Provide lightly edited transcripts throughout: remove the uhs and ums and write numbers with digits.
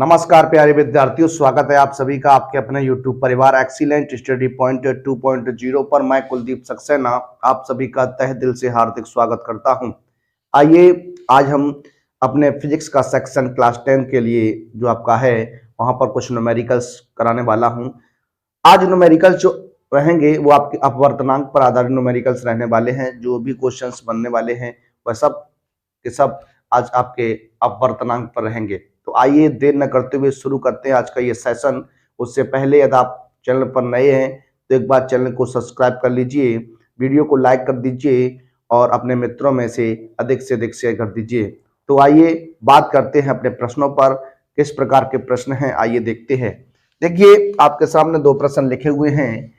नमस्कार प्यारे विद्यार्थियों, स्वागत है आप सभी का आपके अपने YouTube परिवार एक्सीलेंट स्टडी पॉइंट 2.0 पर। मैं कुलदीप सक्सेना आप सभी का तहे दिल से हार्दिक स्वागत करता हूं। आइए आज हम अपने फिजिक्स का सेक्शन क्लास 10 के लिए जो आपका है वहां पर कुछ न्यूमेरिकल्स कराने वाला हूं। आज न्यूमेरिकल्स जो रहेंगे वो आपके अपवर्तनांक पर आधारित न्यूमेरिकल्स रहने वाले हैं। जो भी क्वेश्चंस बनने वाले हैं वह सब के सब आज आपके अपवर्तनांक पर रहेंगे। तो आइए देर न करते हुए शुरू करते हैं आज का ये सेशन। उससे पहले यदि आप चैनल पर नए हैं तो एक बार चैनल को सब्सक्राइब कर लीजिए, वीडियो को लाइक कर दीजिए और अपने मित्रों में से अधिक शेयर कर दीजिए। तो आइए बात करते हैं अपने प्रश्नों पर। किस प्रकार के प्रश्न हैं आइए देखते हैं। देखिए आपके सामने दो प्रश्न लिखे हुए हैं।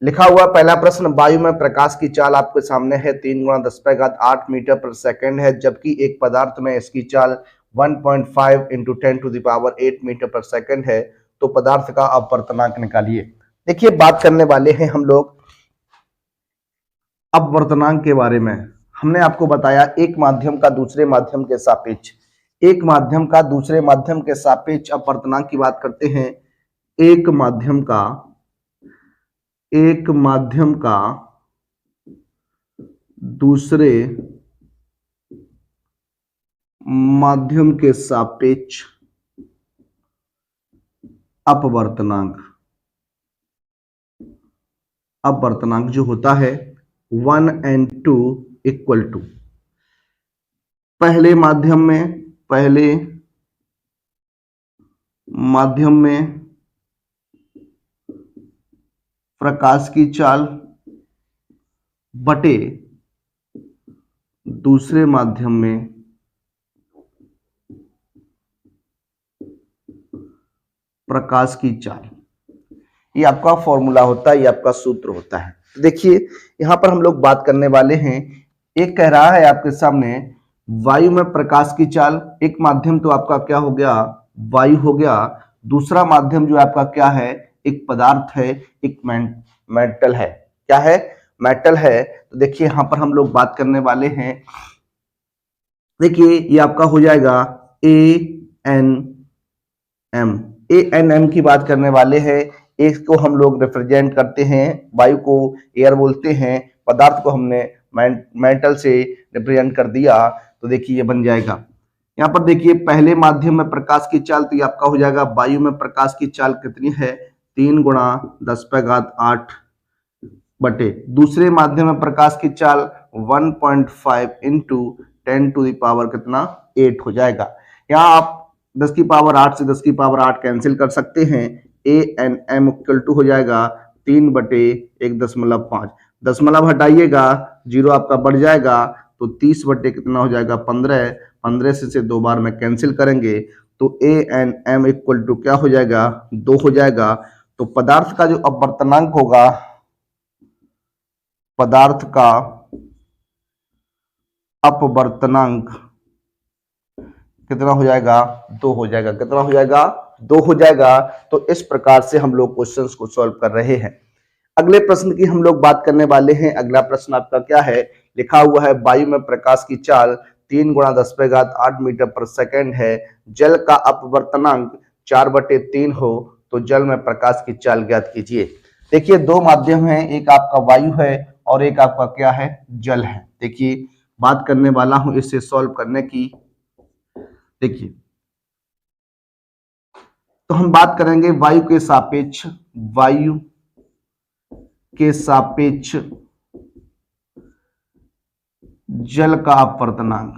लिखा हुआ पहला प्रश्न, वायु में प्रकाश की चाल आपके सामने है 3 × 10⁸ मीटर पर सेकंड है, जबकि एक पदार्थ में इसकी चाल 1.5 × 10⁸ मीटर पर सेकंड है। तो पदार्थ का अपवर्तनांक निकालिए। देखिए बात करने वाले हैं हम लोग अपवर्तनांक के बारे में। हमने आपको बताया एक माध्यम का दूसरे माध्यम के सापेक्ष, एक माध्यम का दूसरे माध्यम के सापेक्ष अपवर्तनांक की बात करते हैं। एक माध्यम का दूसरे माध्यम के सापेक्ष अपवर्तनांक जो होता है 1 और 2 इक्वल टू पहले माध्यम में प्रकाश की चाल बटे दूसरे माध्यम में प्रकाश की चाल। ये आपका फॉर्मूला होता है, ये आपका सूत्र होता है। तो देखिए यहां पर हम लोग बात करने वाले हैं। एक कह रहा है आपके सामने वायु में प्रकाश की चाल, एक माध्यम तो आपका क्या हो गया, वायु हो गया। दूसरा माध्यम जो आपका क्या है, एक पदार्थ है, एक मेटल है। क्या है? मेटल है। तो देखिए यहां पर हम लोग बात करने वाले हैं। देखिए ये आपका हो जाएगा ANM की बात करने वाले हैं। एक को हम लोग रिप्रेजेंट करते हैं, वायु को एयर बोलते हैं, पदार्थ को हमने मेटल से रिप्रेजेंट कर दिया। तो देखिए ये बन जाएगा। यहाँ पर देखिए पहले माध्यम में प्रकाश की चाल तो ये आपका हो जाएगा, वायु में प्रकाश की चाल कितनी है 3 × 10⁸ बटे दूसरे माध्यम में प्रकाश की चाल 1.5 × 10⁸ कितना 8 हो जाएगा। यहाँ आप 10⁸ से 10⁸ कैंसिल कर सकते हैं। ANM इक्वल टू हो जाएगा 3/1.5। दशमलव हटाइएगा, जीरो आपका बढ़ जाएगा तो 30 बटे कितना हो जाएगा 15। 15 से 2 बार में कैंसिल करेंगे तो ANM इक्वल टू क्या हो जाएगा 2 हो जाएगा। तो पदार्थ का जो अपवर्तनांक होगा, पदार्थ का अपवर्तनांक कितना हो जाएगा 2 हो जाएगा। कितना हो जाएगा 2 हो जाएगा। तो इस प्रकार से हम लोग क्वेश्चंस को सॉल्व कर रहे हैं। अगले प्रश्न की हम लोग बात करने वाले हैं। अगला प्रश्न आपका क्या है, लिखा हुआ है वायु में प्रकाश की चाल 3 × 10⁸ मीटर पर सेकंड है, जल का अपवर्तनांक 4/3 हो तो जल में प्रकाश की चाल ज्ञात कीजिए। देखिए दो माध्यम है, एक आपका वायु है और एक आपका क्या है जल है। देखिए बात करने वाला हूं इसे सॉल्व करने की। देखिए तो हम बात करेंगे वायु के सापेक्ष जल का अपवर्तनांक।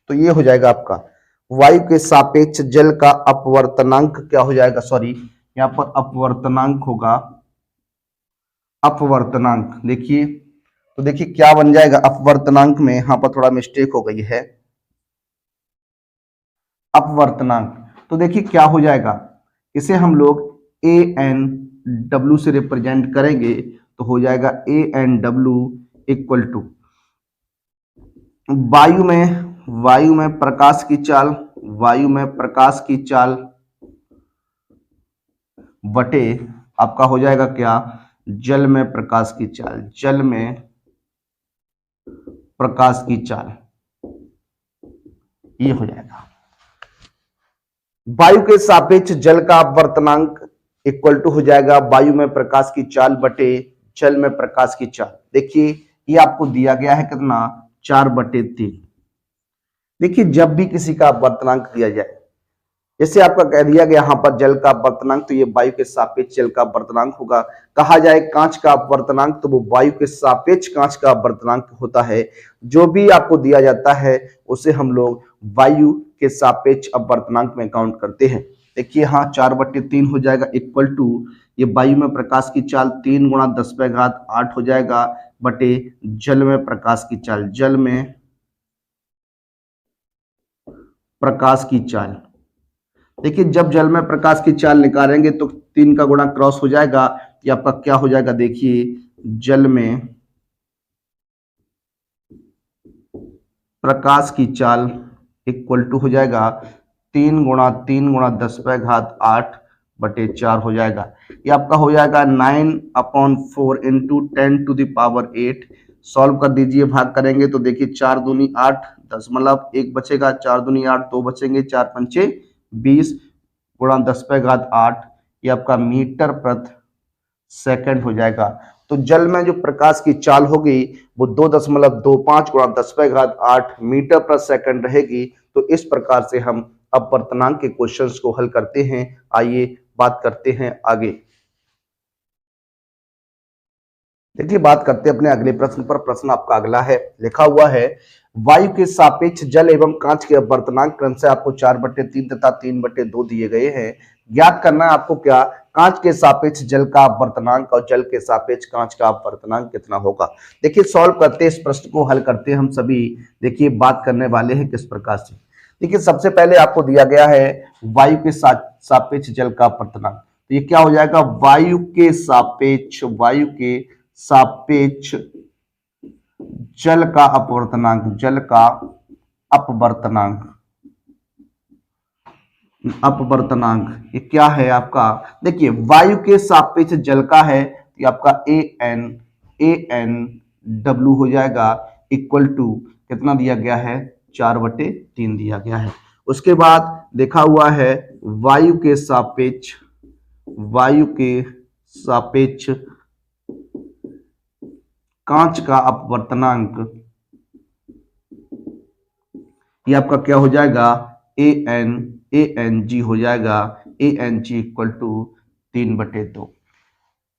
तो ये हो जाएगा आपका वायु के सापेक्ष जल का अपवर्तनांक क्या हो जाएगा, सॉरी यहां पर अपवर्तनांक होगा, अपवर्तनांक। देखिए तो देखिए क्या बन जाएगा अपवर्तनांक में, यहां पर थोड़ा मिस्टेक हो गई है। अपवर्तनांक तो देखिए क्या हो जाएगा, इसे हम लोग ANW से रिप्रेजेंट करेंगे तो हो जाएगा ANW इक्वल टू वायु में प्रकाश की चाल बटे आपका हो जाएगा क्या जल में प्रकाश की चाल। जल में प्रकाश की चाल, ये हो जाएगा। वायु के सापेक्ष जल का अपवर्तनांक इक्वल टू हो जाएगा वायु में प्रकाश की चाल बटे जल में प्रकाश की चाल। देखिए ये आपको दिया गया है कितना, 4/3। देखिए जब भी किसी का अपवर्तनांक दिया जाए, जैसे आपका कह दिया गया यहां पर जल का अपवर्तनांक, तो ये वायु के सापेक्ष जल का अपवर्तनांक होगा। कहा जाए कांच का अपवर्तनांक, तो वो वायु के सापेक्ष कांच का अपवर्तनांक होता है। जो भी आपको दिया जाता है उसे हम लोग वायु के सापेक्ष अपवर्तनांक में काउंट करते हैं। देखिए यहाँ 4/3 हो जाएगा इक्वल टू, ये वायु में प्रकाश की चाल 3 × 10⁸ हो जाएगा बटे जल में प्रकाश की चाल, जल में प्रकाश की चाल। देखिए जब जल में प्रकाश की चाल निकालेंगे तो 3 का गुणा क्रॉस हो जाएगा, ये आपका क्या हो जाएगा, देखिए जल में प्रकाश की चाल इक्वल टू हो जाएगा 3 × 10⁸ हो जाएगा। ये आपका हो जाएगा 9/4 × 10⁸। सॉल्व कर दीजिए, भाग करेंगे तो देखिए 4 दूनी 8, 1 बचेगा, 4 दूनी 8, 2 बचेंगे, 4 पंचे 20 × 10⁸, ये आपका मीटर प्रति सेकंड हो जाएगा। तो जल में जो प्रकाश की चाल होगी वो 2.25 × 10⁸ मीटर प्रति सेकंड रहेगी। तो इस प्रकार से हम अपवर्तनांक के क्वेश्चंस को हल करते हैं। आइए बात करते हैं आगे। देखिए बात करते हैं अपने अगले प्रश्न पर। प्रश्न आपका अगला है, लिखा हुआ है वायु के सापेक्ष जल एवं कांच के अपवर्तनांक क्रम से आपको 4/3 तथा 3/2 दिए गए हैं। ज्ञात करना है आपको क्या, कांच के सापेक्ष जल का अपवर्तनांक और जल के सापेक्ष कांच का अपवर्तनांक कितना होगा। देखिए सॉल्व करते हैं, इस प्रश्न को हल करते हैं हम सभी। देखिए बात करने वाले हैं किस प्रकार से। देखिए सबसे पहले आपको दिया गया है वायु के सापेक्ष जल का अपवर्तनांक, तो ये क्या हो जाएगा, वायु के सापेक्ष जल का अपवर्तनांक ये क्या है आपका। देखिए वायु के सापेक्ष जल का है, ये आपका AnW हो जाएगा इक्वल टू कितना दिया गया है, 4/3 दिया गया है। उसके बाद देखा हुआ है वायु के सापेक्ष कांच का अपवर्तनांक, ये आपका क्या हो जाएगा, AnG हो जाएगा, AnG इक्वल टू 3/2।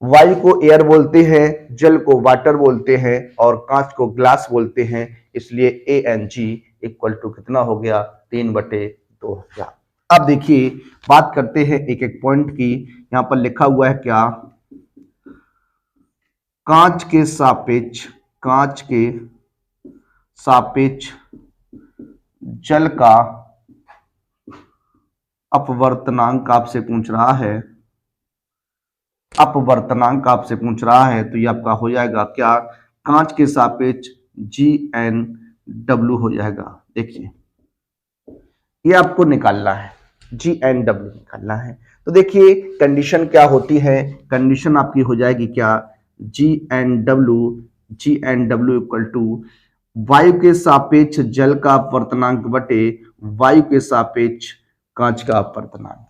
वायु को एयर बोलते हैं, जल को वाटर बोलते हैं और कांच को ग्लास बोलते हैं, इसलिए AnG इक्वल टू कितना हो गया, 3/2 हो गया। अब देखिए बात करते हैं एक एक पॉइंट की। यहां पर लिखा हुआ है क्या, कांच के सापेक्ष जल का अपवर्तनांक आपसे पूछ रहा है, तो ये आपका हो जाएगा क्या, कांच के सापेक्ष GnW हो जाएगा। देखिए ये आपको निकालना है, GnW निकालना है। तो देखिए कंडीशन क्या होती है, कंडीशन आपकी हो जाएगी क्या, GnW इक्वल टू वायु के सापेक्ष जल का अपवर्तनांक बटे वायु के सापेक्ष कांच का अपवर्तनांक।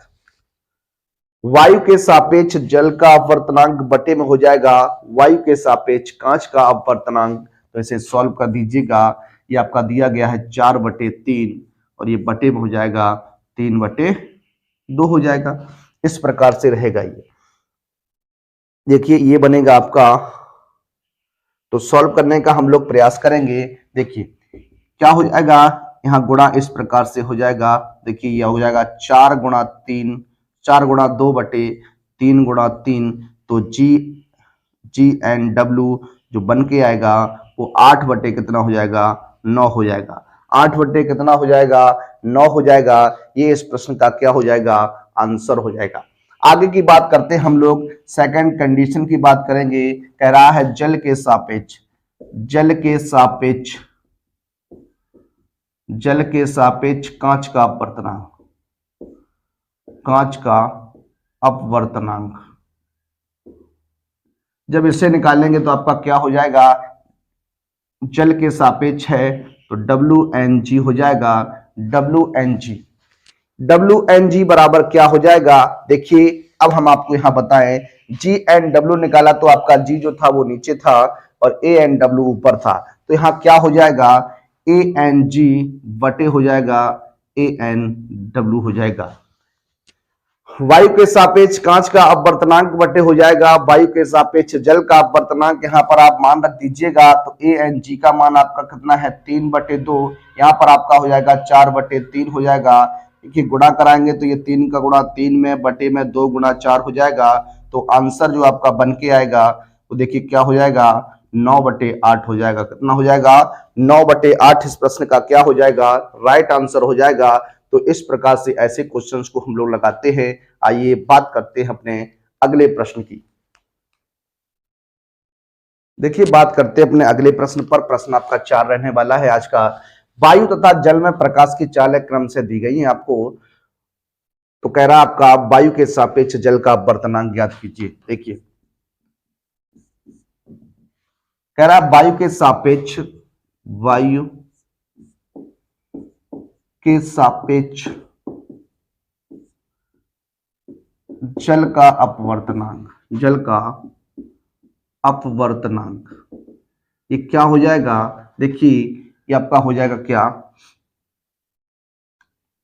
वायु के सापेक्ष जल का अपवर्तनांक बटे में हो जाएगा वायु के सापेक्ष कांच का अपवर्तनांक। तो इसे सॉल्व कर दीजिएगा, ये आपका दिया गया है 4/3 और ये बटे में हो जाएगा 3/2 हो जाएगा। इस प्रकार से रहेगा ये। देखिए ये बनेगा आपका, तो सॉल्व करने का हम लोग प्रयास करेंगे। देखिए क्या हो जाएगा, यहाँ गुणा इस प्रकार से हो जाएगा। देखिए यह हो जाएगा 4 × 2/3 × 3, तो GnW जो बन के आएगा वो 8 कितना हो जाएगा, 9 हो जाएगा। 8 कितना हो जाएगा, 9 हो जाएगा। ये इस प्रश्न का क्या हो जाएगा, आंसर हो जाएगा। आगे की बात करते हैं हम लोग, सेकंड कंडीशन की बात करेंगे। कह रहा है जल के सापेक्ष कांच का अपवर्तनांक, जब इसे निकालेंगे तो आपका क्या हो जाएगा, जल के सापेक्ष है तो WNG हो जाएगा। WNG WNG बराबर क्या हो जाएगा? देखिए अब हम आपको यहां बताएं, GNW निकाला तो आपका G जो था वो नीचे था और ANW ऊपर था, तो यहां क्या हो जाएगा? ANG बटे हो जाएगा ANW हो जाएगा। वायु के सापेक्ष कांच का अपवर्तनांक बटे हो जाएगा वायु के सापेक्ष जल का अपवर्तनांक। यहाँ पर आप मान रख दीजिएगा तो ANG का मान आपका कितना है? 3/2। यहाँ पर आपका हो जाएगा 4/3 हो जाएगा। देखिए गुणा कराएंगे तो ये 3 का गुणा 3 में बटे में 2 गुणा 4 हो जाएगा, तो आंसर जो आपका बन के आएगा वो देखिए क्या हो जाएगा? 9/8 हो जाएगा। कितना हो जाएगा? 9/8 इस प्रश्न का क्या हो जाएगा? राइट आंसर हो जाएगा। तो इस प्रकार से ऐसे क्वेश्चंस को हम लोग लगाते हैं। आइए बात करते हैं अपने अगले प्रश्न की। देखिए बात करते हैं अपने अगले प्रश्न पर। प्रश्न आपका 4 रहने वाला है आज का। वायु तथा जल में प्रकाश की चालें क्रम से दी गई है आपको, तो कह रहा आपका वायु के सापेक्ष जल का अपवर्तनांक ज्ञात कीजिए। देखिए कह रहा वायु के सापेक्ष जल का अपवर्तनांक ये क्या हो जाएगा? देखिए ये आपका हो जाएगा क्या?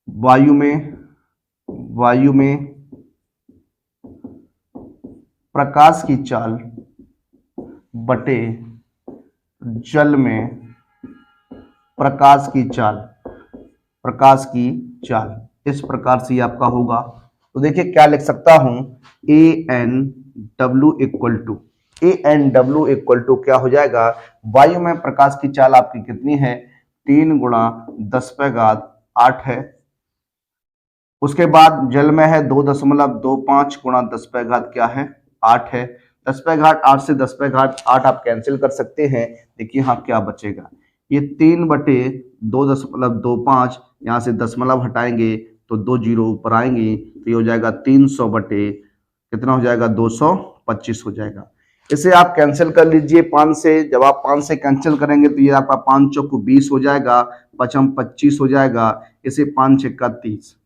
वायु में प्रकाश की चाल बटे जल में प्रकाश की चाल इस प्रकार से आपका होगा। तो देखिए क्या लिख सकता हूं? ANW इक्वल टू क्या हो जाएगा? वायु में प्रकाश की चाल आपकी कितनी है? 3 × 10⁻8 है। उसके बाद जल में है 2.25 × 10⁻, क्या है? 8 है। 10⁻8 से 10⁻8 आप कैंसिल कर सकते हैं। देखिए हाँ क्या बचेगा? ये 3/2.25, यहाँ से दशमलव हटाएंगे तो 2 जीरो ऊपर आएंगे, तो ये हो जाएगा 300 बटे कितना हो जाएगा? 225 हो जाएगा। इसे आप कैंसिल कर लीजिए 5 से। जब आप 5 से कैंसिल करेंगे तो ये आपका 5 चौक 20 हो जाएगा, 5 25 हो जाएगा। इसे 5 6 30,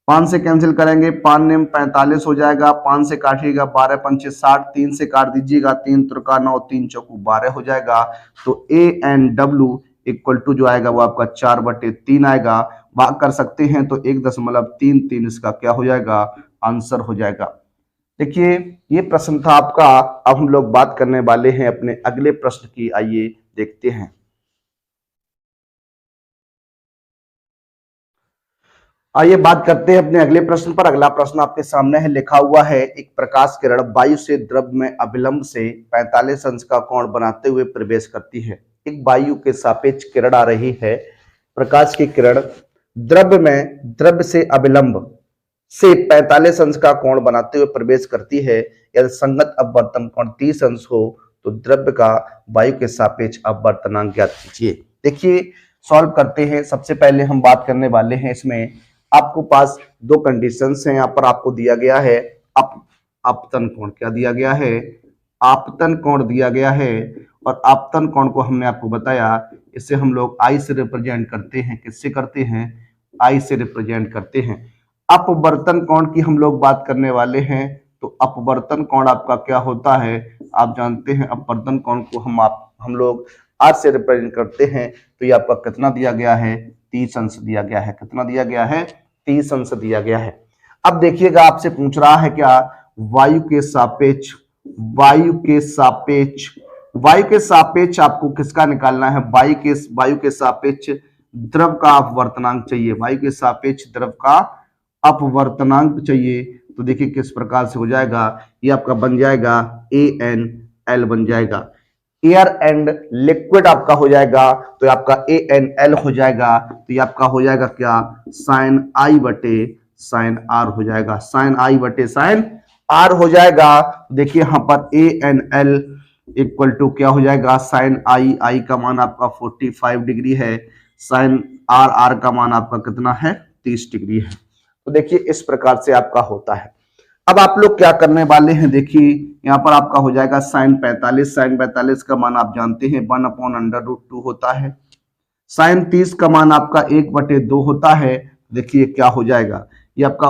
5 से कैंसिल करेंगे 5 में 45 हो जाएगा। 5 से काटिएगा 12 पंचे 60, 3 से काट दीजिएगा 3 त्रिका 9, 3 चौकू 12 हो जाएगा। तो ANW इक्वल टू जो आएगा वो आपका 4/3 आएगा। भाग कर सकते हैं तो 1.33 इसका क्या हो जाएगा? आंसर हो जाएगा। देखिए ये प्रश्न था आपका। अब हम लोग बात करने वाले हैं अपने अगले प्रश्न की। आइए देखते हैं। आइए बात करते हैं अपने अगले प्रश्न पर। अगला प्रश्न आपके सामने है, लिखा हुआ है एक प्रकाश किरण वायु से द्रव में अविलंब से 45 अंश का कोण बनाते हुए प्रवेश करती है। एक वायु के सापेक्ष किरण आ रही है, प्रकाश की किरण द्रव से अविलंब से 45 अंश का कोण बनाते हुए प्रवेश करती है। यदि संगत अपवर्तन कोण 30 अंश हो तो द्रव्य का वायु के सापेक्ष अपवर्तनांक ज्ञात कीजिए। देखिए सॉल्व करते हैं। सबसे पहले हम बात करने वाले हैं इसमें, आपको पास 2 कंडीशंस हैं। यहाँ पर आपको दिया गया है आपतन कोण। क्या दिया गया है? आपतन कोण दिया गया है। और आपतन कोण को हमने आपको बताया, इसे हम लोग I से रिप्रेजेंट करते हैं। किससे करते हैं? I से रिप्रेजेंट करते हैं। अपवर्तन कोण की हम लोग बात करने वाले हैं। तो अपवर्तन कोण आपका क्या होता है? आप जानते हैं अपवर्तन कोण को हम लोग R से रिप्रेजेंट करते हैं। तो ये आपका कितना दिया गया है? 30 अंश दिया गया है। कितना दिया गया है? 30 अंश दिया गया है। अब देखिएगा आपसे पूछ रहा है क्या? वायु के सापेक्ष आपको किसका निकालना है? वायु के सापेक्ष द्रव का अपवर्तनांक चाहिए। वायु के सापेक्ष द्रव का अपवर्तनांक चाहिए। तो देखिए किस प्रकार से हो जाएगा? ये आपका बन जाएगा ANL बन जाएगा। एयर एंड लिक्विड आपका हो जाएगा, तो आपका ANL हो जाएगा। तो ये आपका हो जाएगा क्या? sin I बटे sin R हो जाएगा। sin I बटे sin R हो जाएगा। देखिए यहाँ पर ANL इक्वल टू क्या हो जाएगा? sin I का मान आपका 45 डिग्री है, sin R का मान आपका कितना है? 30 डिग्री है। तो देखिए इस प्रकार से आपका होता है। अब आप लोग क्या करने वाले हैं, देखिए यहाँ पर आपका हो जाएगा साइन 45। साइन 45 का मान आप जानते हैं 1/√2 होता है। साइन 30 का मान आपका 1/2 होता है। देखिए क्या हो जाएगा, ये आपका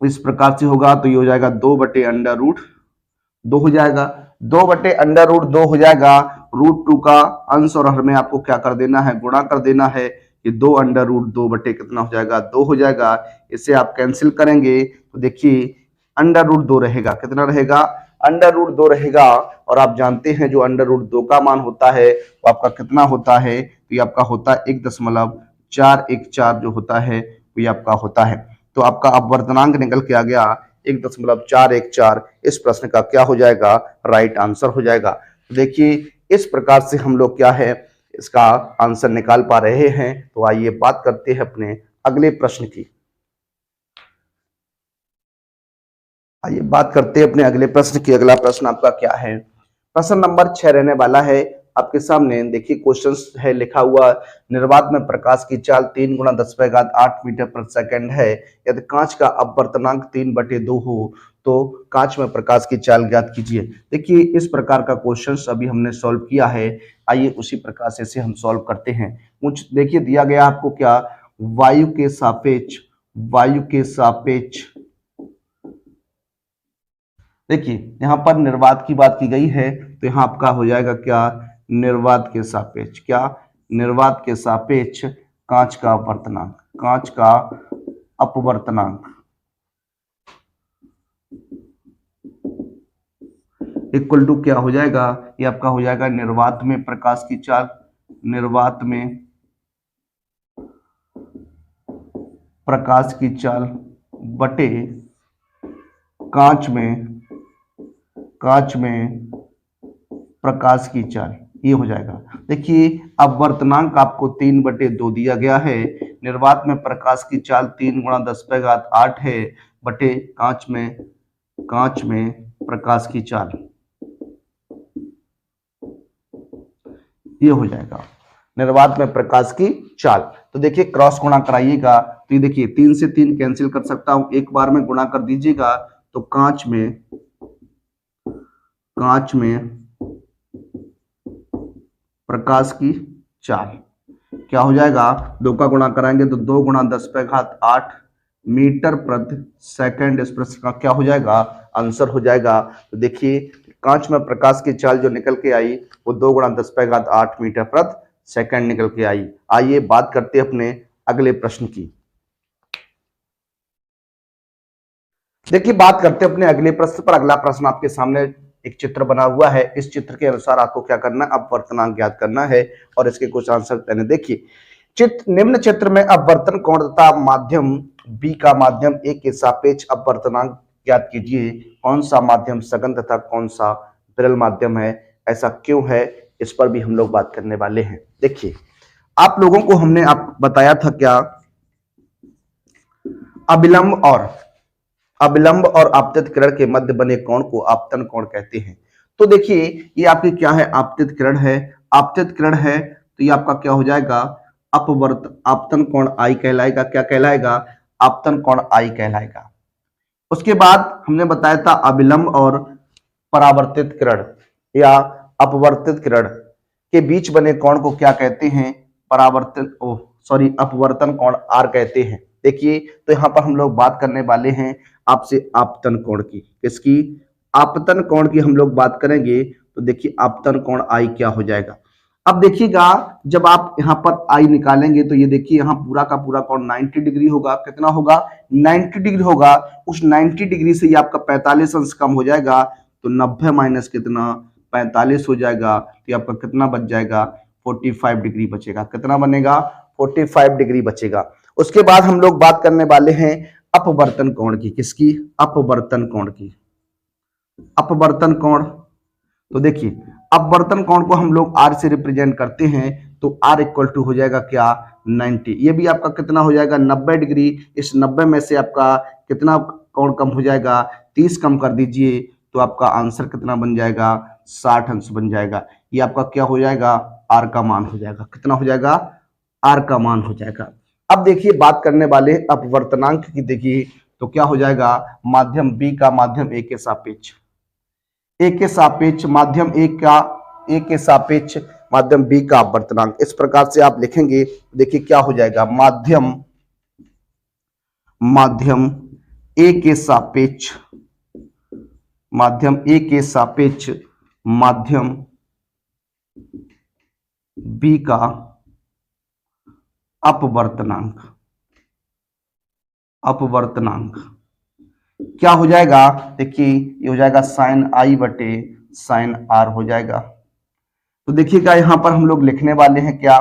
इस प्रकार से होगा, तो ये हो जाएगा 2/√2 हो जाएगा। 2/√2 हो जाएगा। √2 का अंश और हर में आपको क्या कर देना है, गुणा कर देना है। ये 2/√2 बटे कितना हो जाएगा, 2 हो जाएगा। इसे आप कैंसिल करेंगे तो देखिए √2 रहेगा, कितना रहेगा, √2 रहेगा। और आप जानते हैं जो √2 का मान होता है वो आपका कितना होता है, तो ये आपका होता है 1.414 जो होता है वो ये आपका होता है। तो आपका अपवर्तनांक निकल के आ गया 1.414। इस प्रश्न का क्या हो जाएगा, राइट आंसर हो जाएगा। तो देखिए इस प्रकार से हम लोग क्या है इसका आंसर निकाल पा रहे हैं। तो आइए बात करते हैं अपने अगले प्रश्न की। आइए बात करते हैं अपने अगले प्रश्न की। अगला प्रश्न आपका क्या है, प्रश्न नंबर 6 रहने वाला है आपके सामने। देखिए क्वेश्चन है लिखा हुआ, निर्वात में प्रकाश की चाल 3 × 10⁸ मीटर प्रति सेकंड है। यदि कांच का अपवर्तनांक 3/2 हो तो कांच में प्रकाश की चाल ज्ञात कीजिए। देखिए इस प्रकार का क्वेश्चन अभी हमने सॉल्व किया है। आइए उसी प्रकार से इसे हम सॉल्व करते हैं। कुछ देखिए दिया गया आपको क्या, वायु के सापेक्ष देखिए यहाँ पर निर्वात की बात की गई है, तो यहाँ आपका हो जाएगा क्या, निर्वात के सापेक्ष, क्या, निर्वात के सापेक्ष कांच का अपवर्तनांक इक्वल टू क्या हो जाएगा, ये आपका हो जाएगा निर्वात में प्रकाश की चाल, निर्वात में प्रकाश की चाल बटे कांच में प्रकाश की चाल, ये हो जाएगा। देखिए अपवर्तनांक आपको 3/2 दिया गया है। निर्वात में प्रकाश की चाल 3 × 10⁸ है बटे कांच में प्रकाश की चाल, ये हो जाएगा निर्वात में प्रकाश की चाल। तो देखिए क्रॉस गुणा कराइएगा, तो ये देखिए 3 से 3 कैंसिल कर सकता हूं, एक बार में गुणा कर दीजिएगा तो कांच में प्रकाश की चाल क्या हो जाएगा, 2 का गुणा कराएंगे तो 2 × 10⁸ मीटर प्रति सेकंड। इस प्रश्न का क्या हो जाएगा, आंसर हो जाएगा। तो देखिए कांच में प्रकाश की चाल जो निकल के आई वो 2 × 10⁸ मीटर प्रति सेकंड निकल के आई। आइए बात करते हैं अपने अगले प्रश्न की। देखिए बात करते हैं अपने अगले प्रश्न पर। अगला प्रश्न आपके सामने एक चित्र बना हुआ है। इस चित्र के अनुसार आपको क्या करना है, अपवर्तनांक ज्ञात करना है और इसके कुछ आंसर देने। देखिए निम्न चित्र में अपवर्तन कोण तथा माध्यम बी का माध्यम ए के सापेक्ष अपवर्तनांक ज्ञात कीजिए। कौन सा माध्यम सघन तथा कौन सा विरल माध्यम है, ऐसा क्यों है, इस पर भी हम लोग बात करने वाले हैं। देखिए आप लोगों को हमने बताया था क्या, अविलंब और आपतित किरण के मध्य बने कोण को आपतन कोण कहते हैं। तो देखिए ये आपकी क्या है, आपतित किरण है, तो ये आपका क्या हो जाएगा, आपतन कोण आई कहलाएगा। क्या कहलाएगा, आपतन कोण आई कहलाएगा। उसके बाद हमने बताया था अविलंब और परावर्तित किरण या अपवर्तित किरण के बीच बने कोण को क्या कहते हैं, अपवर्तन कोण आर कहते हैं। देखिए तो यहाँ पर हम लोग बात करने वाले हैं आपसे आपतन कोण की। किसकी, आपतन कोण की हम लोग बात करेंगे। तो देखिए आपतन कोण आई क्या हो जाएगा। अब देखिएगा जब आप यहाँ पर आई निकालेंगे तो ये देखिए यहाँ पूरा का पूरा कोण 90 डिग्री होगा। कितना होगा, 90 डिग्री होगा। उस 90 डिग्री से ये आपका 45 अंश कम हो जाएगा, तो 90 माइनस कितना, 45 हो जाएगा। तो ये आपका कितना बच जाएगा, 45 डिग्री बचेगा। कितना बनेगा, 45 डिग्री बचेगा। उसके बाद हम लोग बात करने वाले हैं अपवर्तन कोण की। किसकी, अपवर्तन कोण की। अपवर्तन कोण, तो देखिए अपवर्तन कोण को हम लोग r से रिप्रेजेंट करते हैं, तो r इक्वल टू हो जाएगा क्या, 90। ये भी आपका कितना हो जाएगा, 90 डिग्री। इस 90 में से आपका कितना कोण कम हो जाएगा, 30 कम कर दीजिए, तो आपका आंसर कितना बन जाएगा, 60 अंश बन जाएगा। ये आपका क्या हो जाएगा, r का मान हो जाएगा। कितना हो जाएगा, r का मान हो जाएगा। अब देखिए बात करने वाले अपवर्तनांक की। देखिए तो क्या हो जाएगा, माध्यम बी का माध्यम ए के सापेक्ष, ए के सापेक्ष माध्यम ए के सापेक्ष माध्यम बी का अपवर्तनांक। इस प्रकार से आप लिखेंगे, देखिए क्या हो जाएगा, माध्यम ए के सापेक्ष माध्यम बी का अपवर्तनांक क्या हो जाएगा, देखिए ये हो जाएगा साइन आई बटे साइन आर हो जाएगा। तो देखिएगा यहां पर हम लोग लिखने वाले हैं क्या,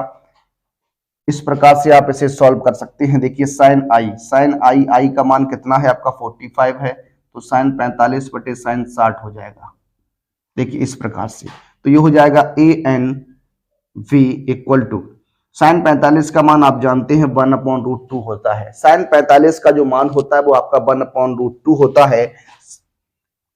इस प्रकार से आप इसे सॉल्व कर सकते हैं। देखिए साइन आई का मान कितना है आपका 45 है, तो साइन 45 बटे साइन 60 हो जाएगा। देखिए इस प्रकार से, तो ये हो जाएगा A N V equal to sine 45 का मान आप जानते हैं 1/√2 होता है। साइन 45 का जो मान होता है वो आपका 1/√2 होता है।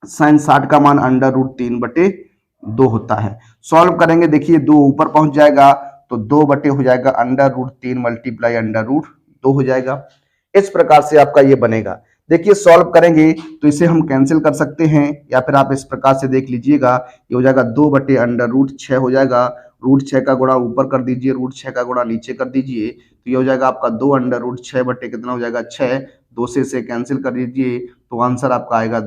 साइन 60 का मान √3/2 होता है। सॉल्व करेंगे, देखिए 2 ऊपर पहुंच जाएगा तो 2 बटे हो जाएगा √3 मल्टीप्लाई √2 हो जाएगा। इस प्रकार से आपका ये बनेगा। देखिए सॉल्व करेंगे तो इसे हम कैंसिल कर सकते हैं, या फिर आप इस प्रकार से देख लीजिएगा, ये हो जाएगा 2 बटे √6 हो जाएगा। √6 का गुणा ऊपर कर दीजिए, √6 का गुणा नीचे कर दीजिए, तो ये हो जाएगा आपका 2 √6 बटे कितना हो जाएगा 6, 2 से कैंसिल कर दीजिए तो आंसर आपका आएगा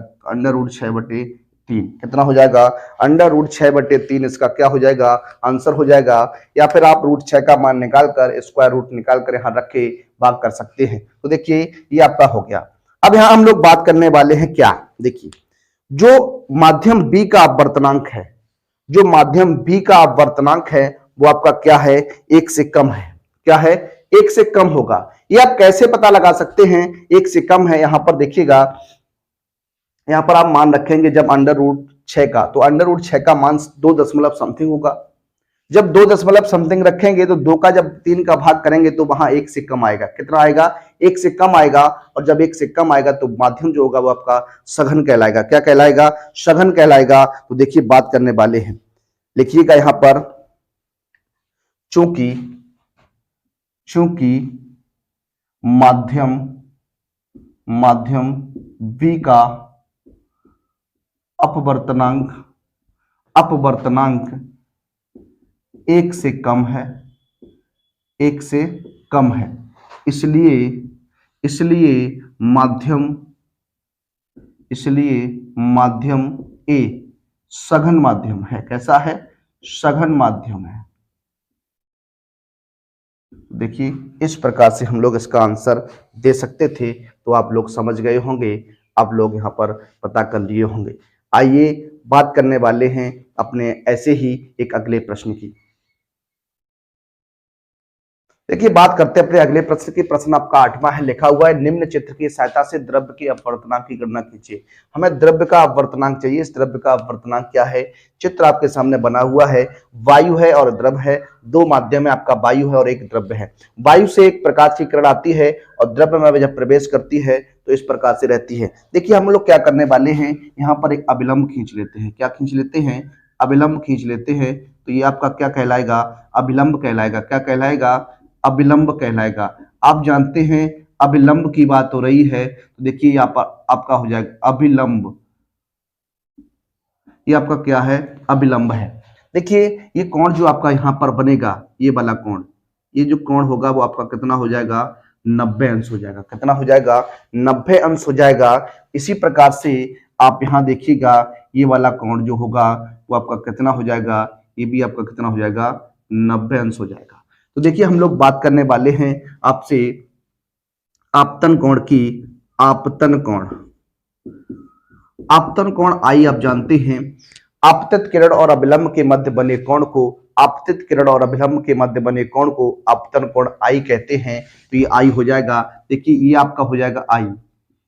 √6 बटे 3। कितना हो जाएगा, √6 बटे 3 इसका क्या हो जाएगा, आंसर हो जाएगा। या फिर आप √6 का मान निकाल कर स्क्वायर रूट निकाल कर यहाँ रख के भाग कर सकते हैं। तो देखिए ये आपका हो गया। अब यहाँ हम लोग बात करने वाले हैं क्या, देखिए जो माध्यम बी का अपवर्तनांक है, जो माध्यम बी का अपवर्तनांक है वो आपका क्या है, 1 से कम है। क्या है, 1 से कम होगा। ये आप कैसे पता लगा सकते हैं 1 से कम है, यहां पर देखिएगा, यहां पर आप मान रखेंगे जब √6 का, तो √6 का मान 2 दशमलव समथिंग होगा। जब 2 दशमलव समथिंग रखेंगे तो 2 का जब 3 का भाग करेंगे तो वहां 1 से कम आएगा। कितना आएगा, 1 से कम आएगा। और जब 1 से कम आएगा तो माध्यम जो होगा वो आपका सघन कहलाएगा। क्या कहलाएगा, सघन कहलाएगा। तो देखिए बात करने वाले हैं, लिखिएगा यहां पर, चूंकि माध्यम बी का अपवर्तनांक 1 से कम है, 1 से कम है, इसलिए माध्यम ए सघन माध्यम है। कैसा है, सघन माध्यम है। देखिए इस प्रकार से हम लोग इसका आंसर दे सकते थे, तो आप लोग समझ गए होंगे, आप लोग यहाँ पर पता कर लिए होंगे। आइए बात करने वाले हैं अपने ऐसे ही एक अगले प्रश्न की। देखिए बात करते हैं अपने अगले प्रश्न की। प्रश्न आपका 8वां है, लिखा हुआ है निम्न चित्र की सहायता से द्रव्य के अपवर्तनांक की गणना कीजिए। हमें द्रव्य का अपवर्तनांक चाहिए। इस द्रव्य का अपवर्तनांक क्या है, चित्र आपके सामने बना हुआ है, वायु है और द्रव है। 2 माध्यम है, आपका वायु है और एक द्रव्य है। वायु से एक प्रकाश की किरण आती है और द्रव्य में जब प्रवेश करती है तो इस प्रकार से रहती है। देखिए हम लोग क्या करने वाले हैं, यहाँ पर एक अभिलंब खींच लेते हैं। क्या खींच लेते हैं, अभिलंब खींच लेते हैं। तो ये आपका क्या कहलाएगा, अभिलंब कहलाएगा। क्या कहलाएगा, अभिलंब कहलाएगा। आप जानते हैं अभिलंब की बात हो रही है, तो देखिए यहाँ पर आपका हो जाएगा अभिलंब। ये आपका क्या है, अभिलंब है। देखिए ये कोण जो आपका यहाँ पर बनेगा, ये वाला कोण, ये जो कोण होगा वो आपका कितना हो जाएगा, 90 अंश हो जाएगा। कितना हो जाएगा, 90 अंश हो जाएगा। इसी प्रकार से आप यहाँ देखिएगा, ये वाला कोण जो होगा वो आपका कितना हो जाएगा, ये भी आपका कितना हो जाएगा, 90 अंश हो जाएगा। तो देखिए हम लोग बात करने वाले हैं आपसे आपतन कोण की। आपतन कोण आई आप जानते हैं, आपतित किरण और अभिलंब के मध्य बने कोण को, आपतित किरण और अभिलंब के मध्य बने कोण को आपतन कोण आई कहते हैं। तो ये आई हो जाएगा। देखिए ये आपका हो जाएगा आई,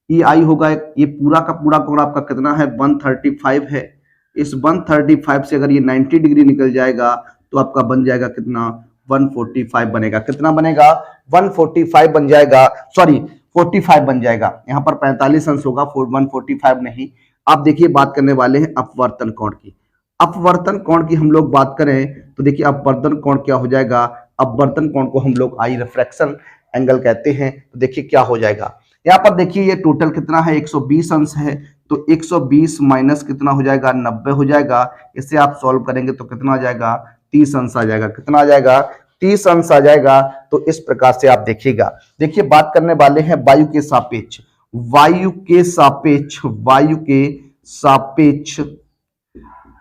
ये आई होगा। ये पूरा का पूरा कोण आपका कितना है, 135 है। इस 135 से अगर ये 90 डिग्री निकल जाएगा तो आपका बन जाएगा कितना, 145 बनेगा। कितना बनेगा, 145 बन जाएगा, सॉरी 45 बन जाएगा। यहाँ पर 45 अंश होगा, 145 नहीं। आप देखिए बात करने वाले हैं अपवर्तन कोण की। अपवर्तन कोण की हम लोग बात करें तो देखिए अपवर्तन कोण क्या हो जाएगा, अपवर्तन कोण को हम लोग आई रिफ्रैक्शन एंगल कहते हैं। तो देखिए क्या हो जाएगा, यहाँ पर देखिए ये टोटल कितना है 120 अंश है, तो 120 माइनस कितना हो जाएगा 90 हो जाएगा। इसे आप सॉल्व करेंगे तो कितना आ जाएगा 30 अंश आ जाएगा। कितना आ जाएगा 30 अंश आ जाएगा। तो इस प्रकार से आप देखिएगा। देखिए बात करने वाले हैं वायु के सापेक्ष, वायु के सापेक्ष, वायु के सापेक्ष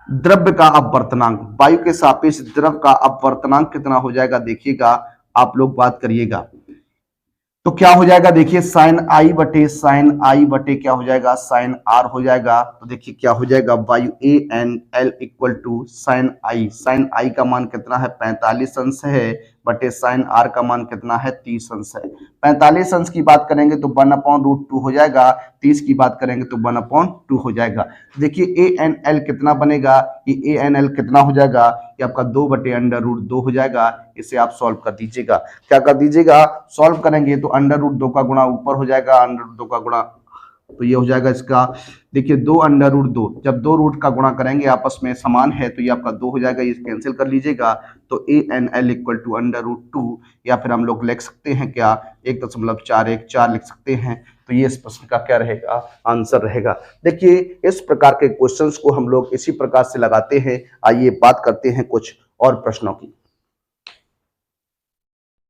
द्रव्य का अपवर्तनांक, वायु के सापेक्ष द्रव का अपवर्तनांक कितना हो जाएगा देखिएगा, आप लोग बात करिएगा। तो क्या हो जाएगा देखिए साइन आई बटे क्या हो जाएगा साइन आर हो जाएगा। तो देखिए क्या हो जाएगा वायु A N L equal to sine I का मान कितना है 45 अंश है, बटे साइन आर का मान कितना है 30 अंश है। 45 अंश की बात करेंगे तो 1/√2 हो जाएगा, 30 की बात करेंगे तो 1/2 हो जाएगा। देखिए ए एन एल कितना बनेगा, ये ए एन एल कितना हो जाएगा, ये आपका 2/√2 हो जाएगा। इसे आप सॉल्व कर दीजिएगा। क्या कर दीजिएगा, सॉल्व करेंगे तो √2 का गुणा ऊपर हो जाएगा, √2 का गुणा, तो ये हो जाएगा इसका। देखिए 2√2, जब 2 रूट का गुणा करेंगे आपस में समान है तो ये आपका 2 हो जाएगा, ये कैंसिल कर लीजिएगा। तो ए एन एल इक्वल टू √2, या फिर हम लोग लिख सकते हैं क्या 1.414 लिख सकते हैं। तो ये इस प्रश्न का क्या रहेगा, आंसर रहेगा। देखिए इस प्रकार के क्वेश्चंस को हम लोग इसी प्रकार से लगाते हैं। आइए बात करते हैं कुछ और प्रश्नों की।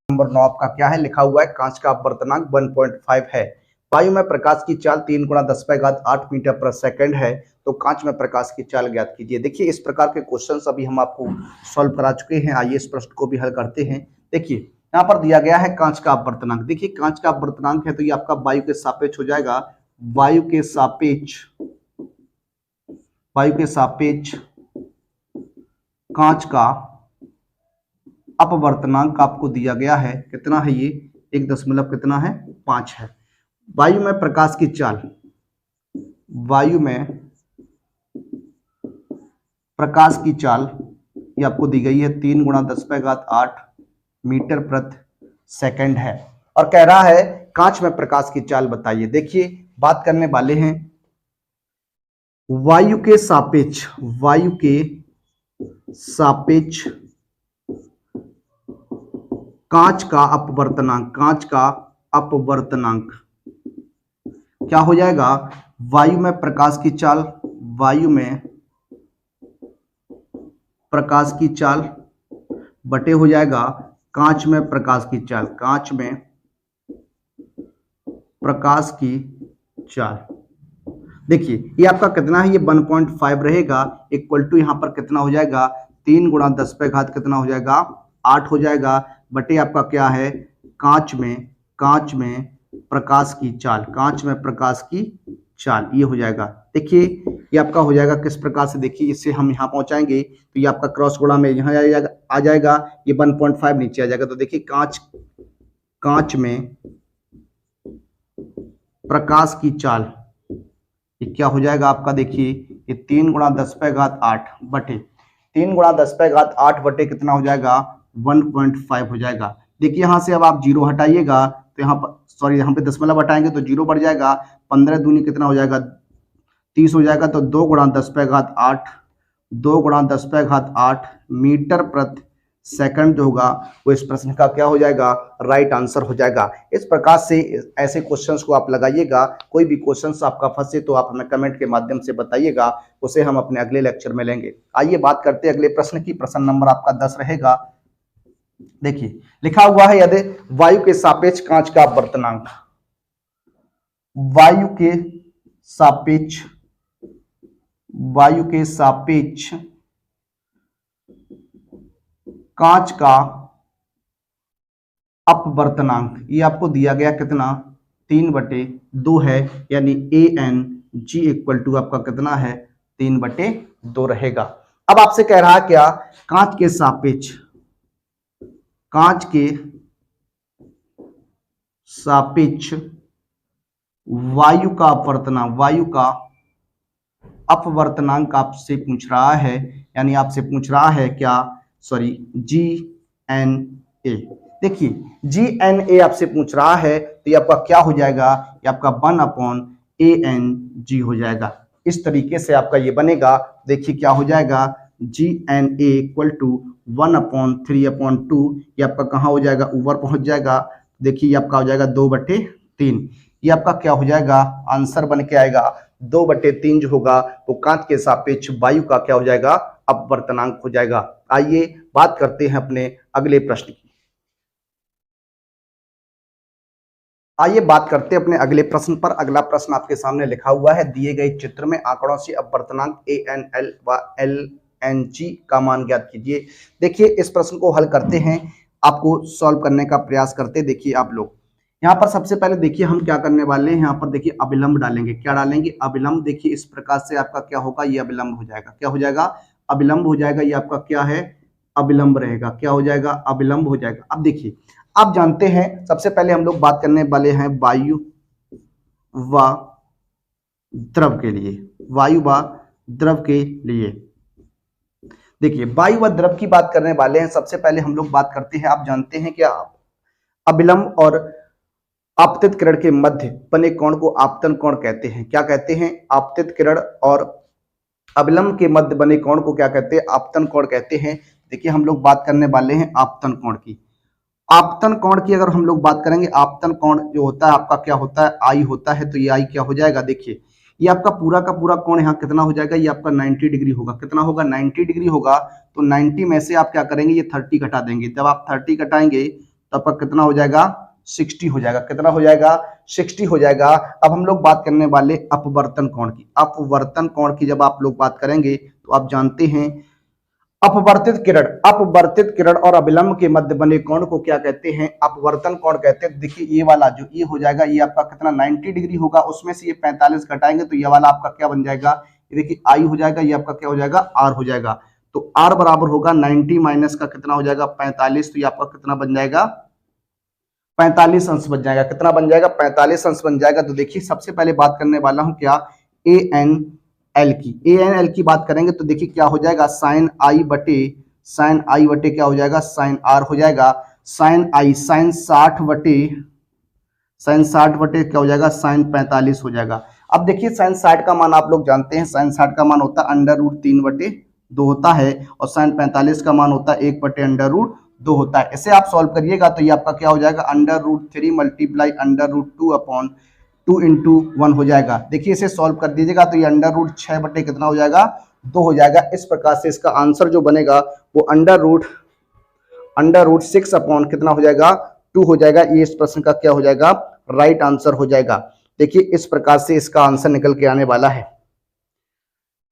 नंबर 9 आपका क्या है, लिखा हुआ है कांच का अपवर्तनांक 1.5 है। वायु में प्रकाश की चाल 3 × 10⁸ मीटर पर सेकंड है, तो कांच में प्रकाश की चाल ज्ञात कीजिए। देखिए इस प्रकार के क्वेश्चंस अभी हम आपको सॉल्व करा चुके हैं। आइए इस प्रश्न को भी हल करते हैं। देखिए यहाँ पर दिया गया है कांच का अपवर्तनांक। देखिए कांच का अपवर्तनांक है तो ये आपका वायु के सापेक्ष हो जाएगा, वायु के सापेक्ष कांच का अपवर्तनांक आपको दिया गया है, कितना है ये 1.5 है। वायु में प्रकाश की चाल, वायु में प्रकाश की चाल ये आपको दी गई है 3 × 10⁸ मीटर प्रति सेकंड है, और कह रहा है कांच में प्रकाश की चाल बताइए। देखिए बात करने वाले हैं वायु के सापेक्ष कांच का अपवर्तनांक क्या हो जाएगा, वायु में प्रकाश की चाल बटे हो जाएगा कांच में प्रकाश की चाल। देखिए ये आपका कितना है, ये 1.5 रहेगा, इक्वल टू यहाँ पर कितना हो जाएगा 3 × 10⁻, कितना हो जाएगा 8 हो जाएगा, बटे आपका क्या है कांच में प्रकाश की चाल, ये हो जाएगा। देखिए ये आपका हो जाएगा किस प्रकार से, देखिए इससे हम यहाँ पहुंचाएंगे तो ये आपका क्रॉस गुणा में यहाँ आ जाएगा, ये 1.5 नीचे आ जाएगा। तो देखिए कांच में प्रकाश की चाल ये क्या हो जाएगा आपका, देखिए ये 3 × 10⁸ बटे 3 × 10⁸ बटे कितना हो जाएगा 1.5 हो जाएगा। देखिए यहाँ से अब आप 0 हटाइएगा तो यहाँ पर यहाँ पे दशमलव हटाएंगे तो 0 बढ़ जाएगा, 15 दूनी कितना हो जाएगा 30 हो जाएगा। तो 2 × 10⁸ मीटर प्रति सेकंड जो होगा वो इस प्रश्न का क्या हो जाएगा, राइट आंसर हो जाएगा। इस प्रकार से ऐसे क्वेश्चंस को आप लगाइएगा। कोई भी क्वेश्चंस आपका फंसे तो आप हमें कमेंट के माध्यम से बताइएगा, उसे हम अपने अगले लेक्चर में लेंगे। आइए बात करते हैं अगले प्रश्न की। प्रश्न नंबर आपका 10 रहेगा। देखिए लिखा हुआ है यदि वायु के सापेक्ष कांच का अपवर्तनांक, वायु के सापेक्ष कांच का अपवर्तनांक ये आपको दिया गया कितना 3/2 है, यानी ANG इक्वल टू आपका कितना है 3/2 रहेगा। अब आपसे कह रहा है क्या, कांच के सापेक्ष वायु का अपवर्तनांक आपसे पूछ रहा है, यानी आपसे पूछ रहा है क्या, GNA। देखिए GNA आपसे पूछ रहा है तो ये आपका क्या हो जाएगा, ये आपका 1/ANG हो जाएगा। इस तरीके से आपका ये बनेगा। देखिए क्या हो जाएगा, GNA इक्वल टू 1/3/2, ये आपका कहाँ हो जाएगा, ऊपर पहुंच जाएगा। देखिए ये आपका हो जाएगा 2/3। ये आपका क्या हो जाएगा, आंसर बन के आएगा 2/3 जो होगा वो कांच के सापेक्ष वायु का क्या हो जाएगा, अपवर्तनांक हो जाएगा। आइए बात करते हैं अपने अगले प्रश्न की। आइए बात करते हैं अपने अगले प्रश्न पर। अगला प्रश्न आपके सामने लिखा हुआ है, दिए गए चित्र में आंकड़ों से अपवर्तनांक ANL व LNG का मान ज्ञात कीजिए। देखिए इस प्रश्न को हल करते हैं, आपको सॉल्व करने का प्रयास करते। देखिए आप लोग यहाँ पर सबसे पहले देखिए हम क्या करने वाले हैं, यहाँ पर देखिए अविलंब डालेंगे। क्या डालेंगे, अविलंब। देखिए इस प्रकार से आपका क्या होगा, ये अविलंब हो जाएगा। क्या हो जाएगा, अविलंब हो जाएगा। ये आपका क्या है, अविलंब रहेगा। क्या हो जाएगा, अविलंब हो जाएगा। अब देखिए आप जानते हैं सबसे पहले हम लोग बात करने वाले हैं वायु व द्रव के लिए। वायु व द्रव के लिए देखिए वायु व द्रव की बात करने वाले हैं। सबसे पहले हम लोग बात करते हैं, आप जानते हैं क्या, अविलंब और आपतित किरण के मध्य बने कोण को आपतन कोण कहते हैं। क्या कहते हैं, आपतित किरण और अविलंब के मध्य बने कोण को क्या कहते हैं, आपतन कोण कहते हैं। देखिए हम लोग बात करने वाले हैं आपतन कोण की। आपतन कोण की अगर हम लोग बात करेंगे, आपतन कोण जो होता है आपका क्या होता है, आई होता है। तो ये आई क्या हो जाएगा, देखिए ये आपका पूरा का पूरा कोण यहाँ कितना हो जाएगा, ये आपका 90 डिग्री होगा। कितना होगा, 90 डिग्री होगा। तो 90 में से आप क्या करेंगे, ये 30 घटा देंगे। जब आप 30 घटाएंगे तो आपका कितना हो जाएगा, 60 हो जाएगा। कितना हो जाएगा, 60 हो जाएगा। अब हम लोग बात करने वाले अपवर्तन कोण की। अपवर्तन कोण की जब आप लोग बात करेंगे तो आप जानते हैं अपवर्तित किरण और अविलंब के मध्य बने कोण को क्या कहते हैं, अपवर्तन कोण कहते हैं। देखिए ये वाला जो ये हो जाएगा, ये आपका कितना 90 डिग्री होगा, उसमें से ये 45 घटाएंगे तो ये वाला आपका क्या बन जाएगा, ये देखिए आई हो जाएगा, ये आपका क्या हो जाएगा, आर हो जाएगा। तो आर बराबर होगा 90 माइनस का कितना हो जाएगा, 45। तो ये आपका कितना बन जाएगा, 45 अंश बन जाएगा। कितना बन जाएगा, 45 अंश बन जाएगा। तो देखिए सबसे पहले बात करने वाला हूं क्या, ANL की। ANL की बात करेंगे तो देखिए क्या हो जाएगा, साइन आई बटे क्या हो जाएगा, साइन आर हो जाएगा। साइन आई साइन 60 बटे क्या हो जाएगा, साइन 45 हो जाएगा। अब देखिए साइन 60 का मान आप लोग जानते हैं, साइन 60 का मान होता है √3/2 होता है, और साइन 45 का मान होता है 1/√2 होता है। इसे आप सॉल्व करिएगा तो ये आपका क्या हो जाएगा, √3 मल्टीप्लाई √2/2 इंटू 1 हो जाएगा। देखिए इसे सॉल्व कर दीजिएगा तो ये √6 बटे कितना हो जाएगा, 2 हो जाएगा। इस प्रकार से इसका आंसर जो बनेगा वो √6 अपॉन कितना हो जाएगा, 2 हो जाएगा। ये इस प्रश्न का क्या हो जाएगा, राइट आंसर हो जाएगा। देखिए इस प्रकार से इसका आंसर निकल के आने वाला है।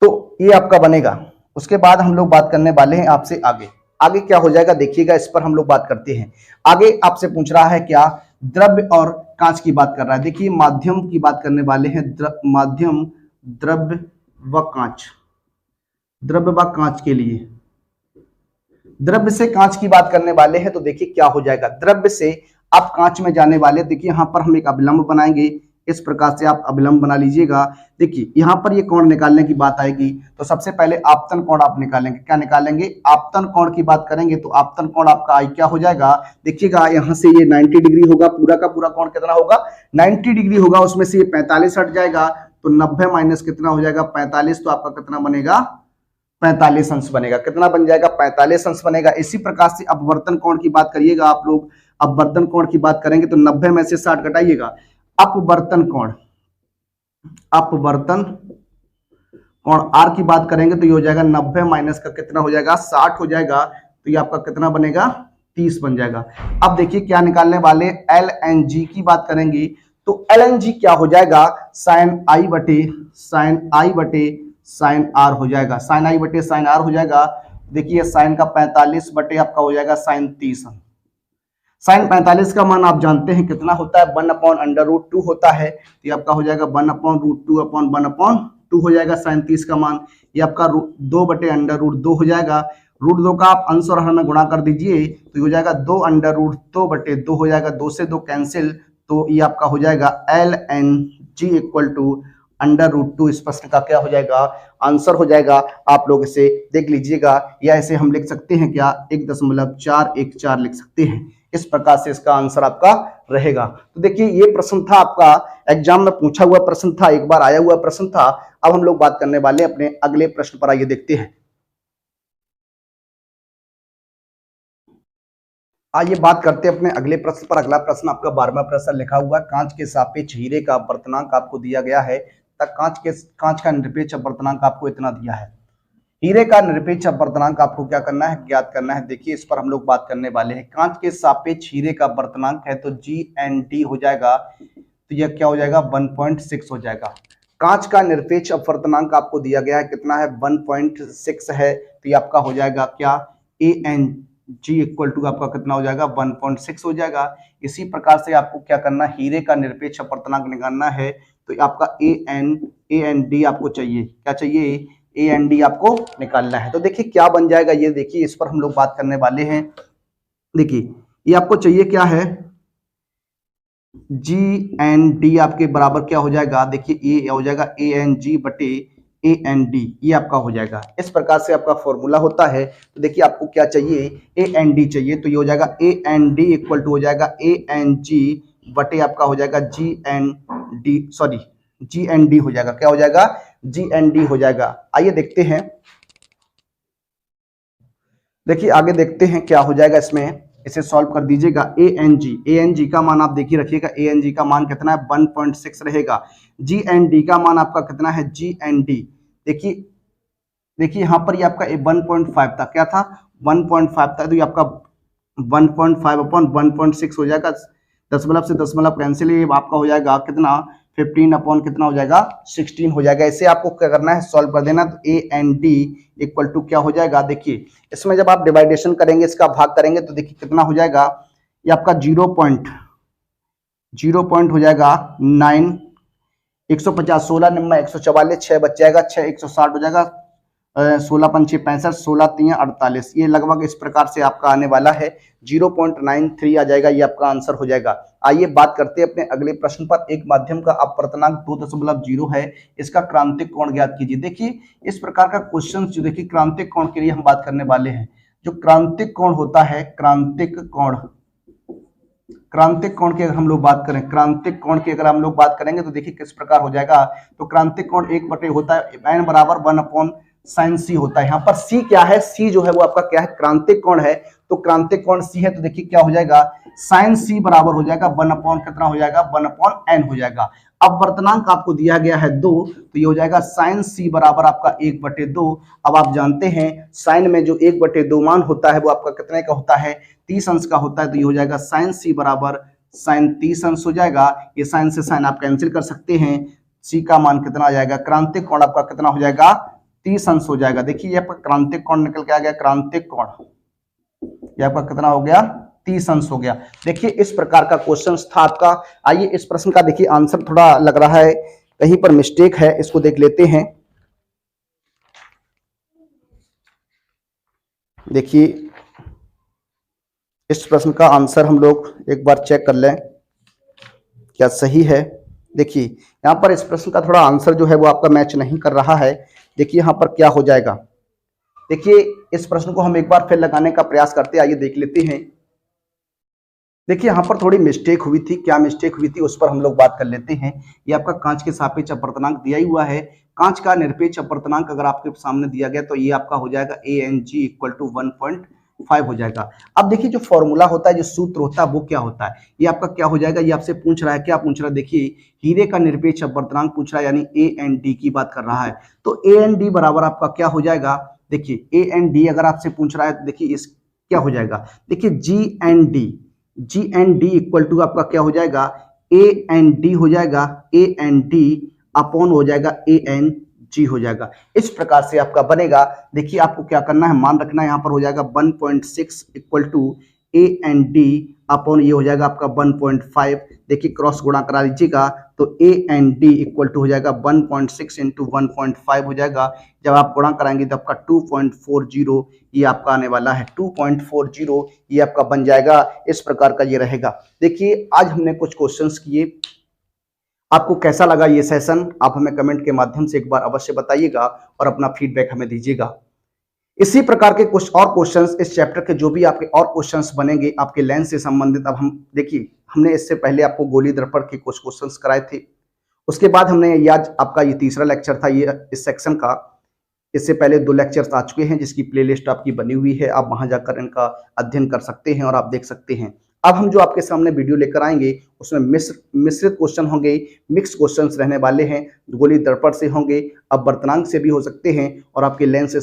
तो ये आपका बनेगा। उसके बाद हम लोग बात करने वाले हैं आपसे आगे क्या हो जाएगा, देखिएगा इस पर हम लोग बात करते हैं। आगे आपसे पूछ रहा है क्या, द्रव्य और कांच की बात कर रहा है। देखिए माध्यम की बात करने वाले हैं, माध्यम द्रव्य व कांच के लिए। द्रव्य से कांच की बात करने वाले हैं तो देखिए क्या हो जाएगा, द्रव्य से आप कांच में जाने वाले। देखिए यहाँ पर हम एक अविलंब बनाएंगे, इस प्रकार से आप अविलंब बना लीजिएगा। देखिए यहाँ पर ये कोण निकालने की बात आएगी तो सबसे पहले आपतन कोण आप निकालेंगे। क्या निकालेंगे, आपतन कोण की बात करेंगे तो आपतन कोण आपका आई क्या हो जाएगा, देखिएगा यहाँ से ये 90 डिग्री होगा, पूरा का पूरा कोण कितना होगा, 90 डिग्री होगा। उसमें से ये 45 हट जाएगा तो 90 माइनस कितना हो जाएगा, 45। तो आपका कितना बनेगा, 45 अंश बनेगा। कितना बन जाएगा, 45 अंश बनेगा। इसी प्रकार से अपवर्तन कोण की बात करिएगा आप लोग। अपवर्तन कोण की बात करेंगे तो 90 में से 60 घटाइएगा। अपवर्तन कोण आर की बात करेंगे तो ये हो जाएगा 90 माइनस का कितना हो जाएगा, 60 हो जाएगा। तो ये आपका कितना बनेगा, 30 बन जाएगा। अब देखिए क्या निकालने वाले, LNG की बात करेंगे तो LNG क्या हो जाएगा, साइन आई बटे साइन आर हो जाएगा। साइन आई बटे साइन आर हो जाएगा। देखिए साइन का 45 बटे आपका हो जाएगा साइन 30। साइन 45 का मान आप जानते हैं कितना होता है, 1/√2 होता है। तो ये आपका हो जाएगा 1/√2/1/2 हो जाएगा साइन 30 का मान। ये आपका 2/√2 हो जाएगा। √2 का आप अंश और हर में गुणा कर दीजिए तो हो जाएगा 2/√2/2 हो जाएगा। 2 से 2 कैंसिल, तो ये आपका हो जाएगा LNG इक्वल टू √2। इस प्रश्न का क्या हो जाएगा, आंसर हो जाएगा। आप लोग इसे देख लीजिएगा, या इसे हम लिख सकते हैं क्या, 1.414 लिख सकते हैं। इस प्रकार से इसका आंसर आपका रहेगा। तो देखिए ये प्रश्न था आपका एग्जाम में पूछा हुआ प्रश्न था, एक बार आया हुआ प्रश्न था। अब हम लोग बात करने वाले अपने अगले प्रश्न पर, आइए देखते हैं। आइए बात करते हैं अपने अगले प्रश्न पर। अगला प्रश्न आपका 12वां प्रश्न लिखा हुआ है, कांच के सापेक्ष हीरे का अपवर्तनांक आपको दिया गया है, तब कांच का निरपेक्ष अपवर्तनांक आपको इतना दिया है। हीरे का निरपेक्ष अपवर्तनांक आपको क्या करना है, ज्ञात करना है। देखिए इस पर हम लोग बात करने वाले हैं। कांच के सापेक्ष हीरे का अपवर्तनांक है तो GND हो जाएगा, तो यह क्या हो जाएगा 1.6 हो जाएगा। कांच का निरपेक्ष अपवर्तनांक आपको दिया गया है, कितना है 1.6 है, तो ये आपका हो जाएगा क्या ANG इक्वल टू आपका कितना हो जाएगा 1.6 हो जाएगा। इसी प्रकार से आपको क्या करना है, हीरे का निरपेक्ष अपवर्तनांक निकालना है, तो आपका AND आपको चाहिए, क्या चाहिए AND आपको निकालना है। तो देखिए क्या बन जाएगा ये, देखिए इस पर हम लोग बात करने वाले हैं। देखिए ये आपको चाहिए क्या है, GND आपके बराबर क्या हो जाएगा, देखिए ये हो जाएगा ANG बटे AND, ये आपका हो जाएगा। इस प्रकार से आपका फॉर्मूला होता है। तो देखिए आपको क्या चाहिए AND चाहिए, तो ये हो जाएगा AND इक्वल टू हो जाएगा ANG बटे आपका हो जाएगा GND हो जाएगा, क्या हो जाएगा GND हो जाएगा। आइए देखते हैं, देखिए आगे देखते हैं क्या हो जाएगा इसमें। इसे सॉल्व कर दीजिएगा। ANG का मान आप देखिए रखिएगा, ANG का मान कितना है 1.6 रहेगा। GND का मान आपका कितना है, GND देखिए यहाँ पर ये आपका 1.5 था, क्या था 1.5 था, तो ये आपका 1.5 अपॉन 1.6 हो जाएगा। दशमलव से दशमलव कैंसिल, ये आपका हो जाएगा कितना 15 अपॉन कितना हो जाएगा 16 हो जाएगा। इसे आपको क्या करना है, सॉल्व कर देना। तो AND इक्वल टू क्या हो जाएगा, देखिए इसमें जब आप डिवाइडेशन करेंगे, इसका भाग करेंगे, तो देखिए कितना हो जाएगा, ये आपका 0 पॉइंट हो जाएगा 9, 150, 16 निम्मा 144, 6 बच जाएगा, 6 160 हो जाएगा, 16 पंचे 65, 16 3 48, ये लगभग इस प्रकार से आपका आने वाला है 0.93 आ जाएगा, ये आपका आंसर हो जाएगा। आइए बात करते हैं अपने अगले प्रश्न पर। एक माध्यम का अपवर्तनांक 2.0 है, इसका क्रांतिक कोण ज्ञात कीजिए। देखिए इस प्रकार का क्वेश्चन जो देखिए क्रांतिक कोण के लिए हम बात करने वाले हैं। जो क्रांतिक कोण होता है, क्रांतिक कोण की अगर हम लोग बात करें, क्रांतिक कोण की अगर हम लोग बात करेंगे तो देखिए किस प्रकार हो जाएगा। तो क्रांतिक कोण 1 होता है n बराबर 1/sin c होता है। यहाँ पर c क्या है, c जो है वो आपका क्या है, क्रांतिक कोण है। तो क्रांतिक कोण c है, तो देखिए क्या हो जाएगा sin c बराबर हो जाएगा 1 कितना हो जाएगा 1/n हो जाएगा। अब वर्तनांक आपको दिया गया है 2, तो ये हो जाएगा sin c बराबर आपका 1/2। अब आप जानते हैं साइन में जो 1/2 मान होता है वो आपका कितने का होता है, 30 अंश का होता है। तो ये हो जाएगा sin c बराबर sin 30 अंश हो जाएगा। ये साइन से साइन आप कैंसिल कर सकते हैं, c का मान कितना आ जाएगा, क्रांतिक कोण आपका कितना हो जाएगा 30 अंश हो जाएगा। देखिए ये आपका क्रांतिक कोण निकल के आ गया, क्रांतिक कोण ये आपका कितना हो गया 30 अंश हो गया। देखिए इस प्रकार का क्वेश्चन था आपका। आइए इस प्रश्न का देखिए आंसर थोड़ा लग रहा है कहीं पर मिस्टेक है, इसको देख लेते हैं। देखिए इस प्रश्न का आंसर हम लोग एक बार चेक कर लें क्या सही है। देखिए यहाँ पर इस प्रश्न का थोड़ा आंसर जो है वो आपका मैच नहीं कर रहा है। देखिए यहाँ पर क्या हो जाएगा, देखिए इस प्रश्न को हम एक बार फिर लगाने का प्रयास करते हैं, आइए देख लेते हैं। देखिए यहाँ पर थोड़ी मिस्टेक हुई थी, क्या मिस्टेक हुई थी उस पर हम लोग बात कर लेते हैं। ये आपका कांच के सापेक्ष अपवर्तनांक दिया ही हुआ है। कांच का निरपेक्ष अपवर्तनांक अगर आपके सामने दिया गया तो ये आपका हो जाएगा ANG इक्वल टू 1.5 हो जाएगा। अब देखिए जो फॉर्मूला होता है, जो सूत्र होता है वो क्या होता है, ये आपका क्या हो जाएगा, ये आपसे पूछ रहा है, क्या पूछ रहा है, देखिए हीरे का निरपेक्ष अपवर्तनांक पूछ रहा है, यानी AND की बात कर रहा है। तो AND बराबर आपका क्या हो जाएगा, देखिए AND अगर आपसे पूछ रहा है, देखिए इस क्या हो जाएगा, देखिए GND इक्वल टू आपका क्या हो जाएगा AND हो जाएगा, AND अपॉन हो जाएगा ANG हो जाएगा। इस प्रकार से आपका बनेगा। देखिए आपको क्या करना है, मान रखना है, यहाँ पर हो जाएगा 1.6 इक्वल टू AND अपॉन ये हो जाएगा आपका 1.5। देखिए क्रॉस गुणा करा लीजिएगा, तो AND इक्वल टू हो जाएगा 1.6 इंटू 1.5 हो जाएगा। जब आप गुणा कराएंगे तो आपका 2.40 ये आपका आने वाला है, 2.40 ये आपका बन जाएगा। इस प्रकार का ये रहेगा। देखिए आज हमने कुछ क्वेश्चंस किए, आपको कैसा लगा ये सेशन, आप हमें कमेंट के माध्यम से एक बार अवश्य बताइएगा और अपना फीडबैक हमें दीजिएगा। इसी प्रकार के कुछ और क्वेश्चंस इस चैप्टर के जो भी आपके और क्वेश्चंस बनेंगे आपके लेंस से संबंधित, अब हम देखिए हमने इससे पहले आपको गोली दर्पण के कुछ क्वेश्चंस कराए थे, उसके बाद हमने ये आज आपका ये तीसरा लेक्चर था ये इस सेक्शन का, इससे पहले 2 लेक्चर्स आ चुके हैं जिसकी प्लेलिस्ट आपकी बनी हुई है, आप वहां जाकर इनका अध्ययन कर सकते हैं और आप देख सकते हैं। अब हम जो आपके सामने वीडियो लेकर आएंगे उसमें मिश्रित क्वेश्चन होंगे, मिक्स क्वेश्चंस रहने वाले हैं, गोली दर्पण से होंगे, अब वर्तनांक से भी हो सकते हैं और आपके लेंस से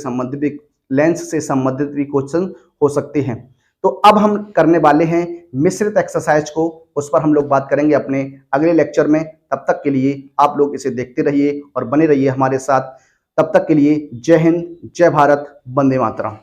संबंधित भी क्वेश्चन हो सकते हैं। तो अब हम करने वाले हैं मिश्रित एक्सरसाइज को, उस पर हम लोग बात करेंगे अपने अगले लेक्चर में। तब तक के लिए आप लोग इसे देखते रहिए और बने रहिए हमारे साथ। तब तक के लिए जय हिंद, जय भारत, वंदे मातरम।